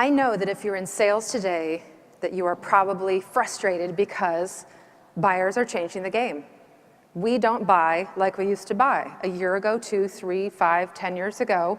I know that if you're in sales today, that you are probably frustrated because buyers are changing the game. We don't buy like we used to buy. A year ago, 2, 3, 5, 10 years ago,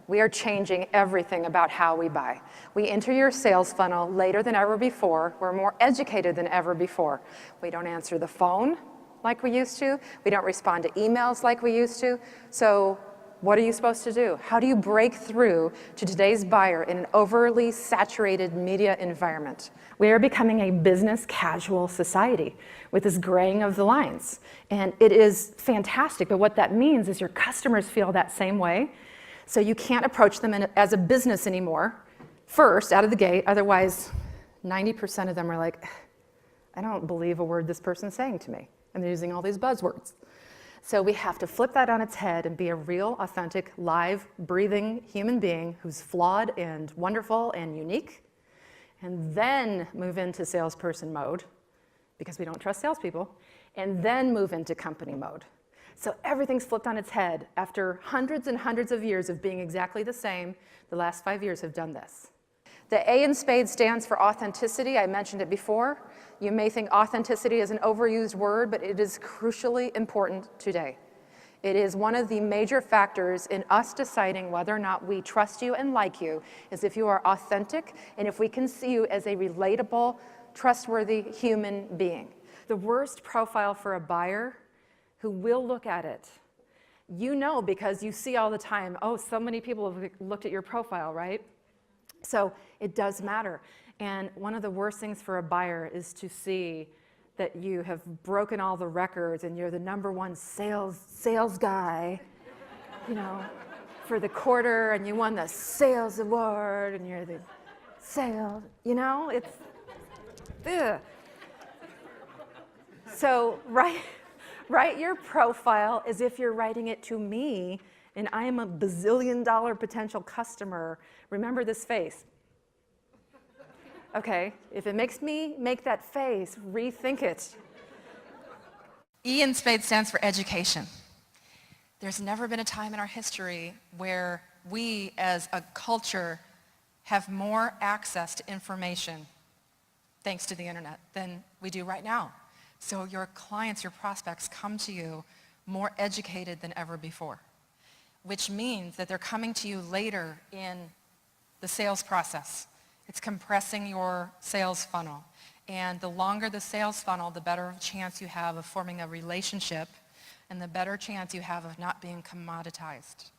we are changing everything about how we buy. We enter your sales funnel later than ever before. We're more educated than ever before. We don't answer the phone like we used to. We don't respond to emails like we used to. So what are you supposed to do? How do you break through to today's buyer in an overly saturated media environment? We are becoming a business casual society with this graying of the lines. And it is fantastic, but what that means is your customers feel that same way. So you can't approach them as a business anymore, first, out of the gate. Otherwise, 90% of them are like, I don't believe a word this person's saying to me. And they're using all these buzzwords. So we have to flip that on its head and be a real, authentic, live, breathing human being who's flawed and wonderful and unique, and then move into salesperson mode, because we don't trust salespeople, and then move into company mode. So everything's flipped on its head. After hundreds and hundreds of years of being exactly the same, the last 5 years have done this. The A in spades stands for authenticity. I mentioned it before. You may think authenticity is an overused word, but it is crucially important today. It is one of the major factors in us deciding whether or not we trust you and like you, is if you are authentic and if we can see you as a relatable, trustworthy human being. The worst profile for a buyer who will look at it, you know, because you see all the time, oh, so many people have looked at your profile, right? So it does matter. And one of the worst things for a buyer is to see that you have broken all the records and you're the #1 sales guy, you know, for the quarter, and you won the sales award and you're the sales, you know, it's, ugh. So write your profile as if you're writing it to me and I am a bazillion-dollar potential customer. Remember this face. Okay, if it makes me make that face, rethink it. E in spades stands for education. There's never been a time in our history where we as a culture have more access to information thanks to the internet than we do right now. So your clients, your prospects come to you more educated than ever before, which means that they're coming to you later in the sales process. It's compressing your sales funnel. And the longer the sales funnel, the better chance you have of forming a relationship and the better chance you have of not being commoditized.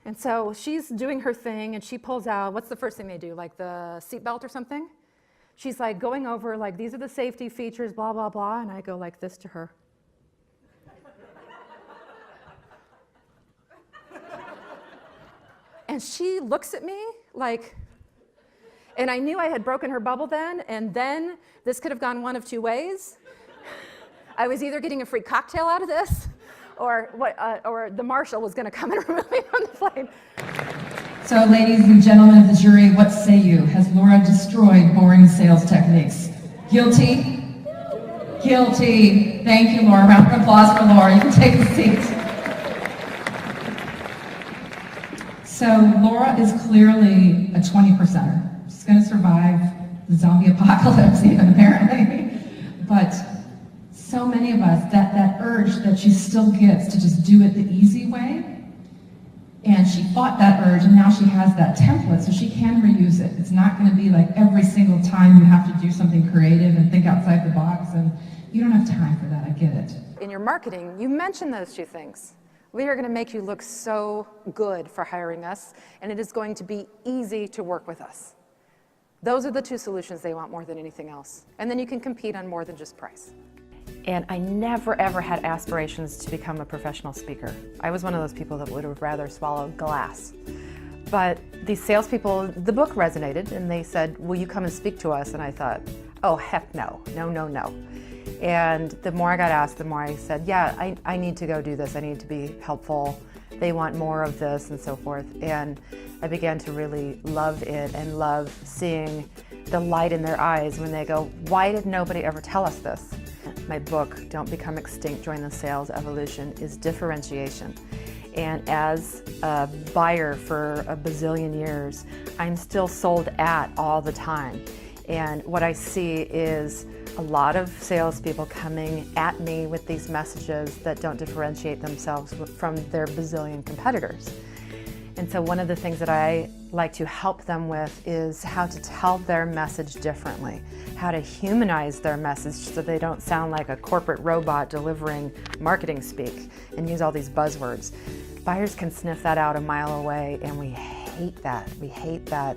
And so she's doing her thing and she pulls out, what's the first thing they do, like the seatbelt or something? She's like going over, like, these are the safety features, blah, blah, blah, and I go like this to her. And she looks at me like, and I knew I had broken her bubble then, and then this could have gone one of two ways. I was either getting a free cocktail out of this, or the marshal was going to come and remove me from the plane. So, ladies and gentlemen of the jury, what say you? Has Laura destroyed boring sales techniques? Guilty? Guilty. Thank you, Laura. Round of applause for Laura. You can take a seat. So, Laura is clearly a 20%er. She's going to survive the zombie apocalypse even, apparently. But so many of us, that urge that she still gets to just do it the easy way, and she fought that urge, and now she has that template, so she can reuse it. It's not going to be like every single time you have to do something creative and think outside the box, and you don't have time for that, I get it. In your marketing, you mentioned those two things. We are going to make you look so good for hiring us, and it is going to be easy to work with us. Those are the two solutions they want more than anything else. And then you can compete on more than just price. And I never, ever had aspirations to become a professional speaker. I was one of those people that would have rather swallowed glass. But these salespeople, the book resonated, and they said, will you come and speak to us? And I thought, oh, heck no, no, no, no. And the more I got asked, the more I said, yeah, I need to go do this. I need to be helpful. They want more of this and so forth. And I began to really love it and love seeing the light in their eyes when they go, why did nobody ever tell us this? My book, Don't Become Extinct, Join the Sales Evolution, is differentiation. And as a buyer for a bazillion years, I'm still sold at all the time. And what I see is a lot of salespeople coming at me with these messages that don't differentiate themselves from their bazillion competitors. And so one of the things that I like to help them with is how to tell their message differently, how to humanize their message so they don't sound like a corporate robot delivering marketing speak and use all these buzzwords. Buyers can sniff that out a mile away, and we hate that. We hate that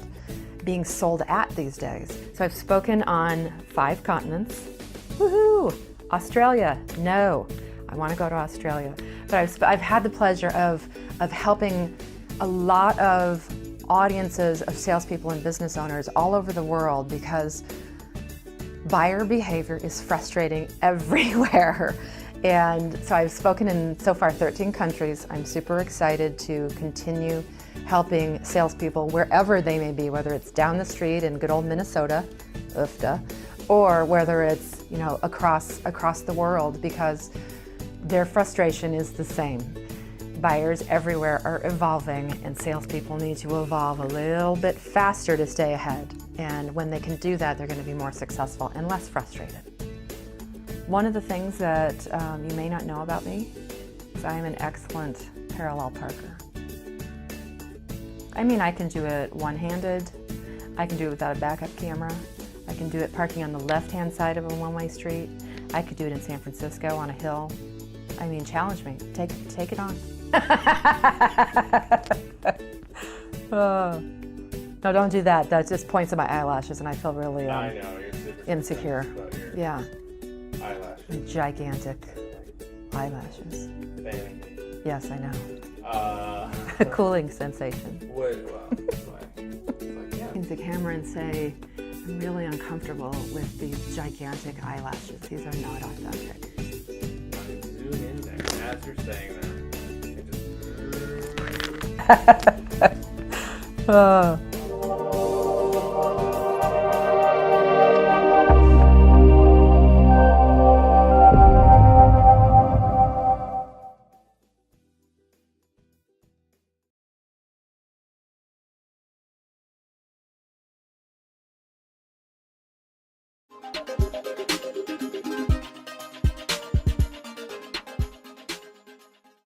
being sold at these days. So I've spoken on 5 continents. Woohoo! Australia, no. I want to go to Australia. But I've had the pleasure of helping a lot of audiences of salespeople and business owners all over the world, because buyer behavior is frustrating everywhere. And so I've spoken in so far 13 countries. I'm super excited to continue helping salespeople wherever they may be, whether it's down the street in good old Minnesota, UFTA, or whether it's, you know, across the world, because their frustration is the same. Buyers everywhere are evolving, and salespeople need to evolve a little bit faster to stay ahead. And when they can do that, they're going to be more successful and less frustrated. One of the things that you may not know about me is I am an excellent parallel parker. I mean, I can do it one-handed, I can do it without a backup camera, I can do it parking on the left-hand side of a one-way street, I could do it in San Francisco on a hill. I mean, challenge me, take it on. No, don't do that. That just points at my eyelashes, and I feel really I know, you're super insecure. about your Yeah, eyelashes. gigantic eyelashes. Fanny. Yes, I know. Uh, A cooling sensation. well, it's like, yeah. Use the camera and say, I'm really uncomfortable with these gigantic eyelashes. These are not authentic. Zoom in there as you're saying that. Oh.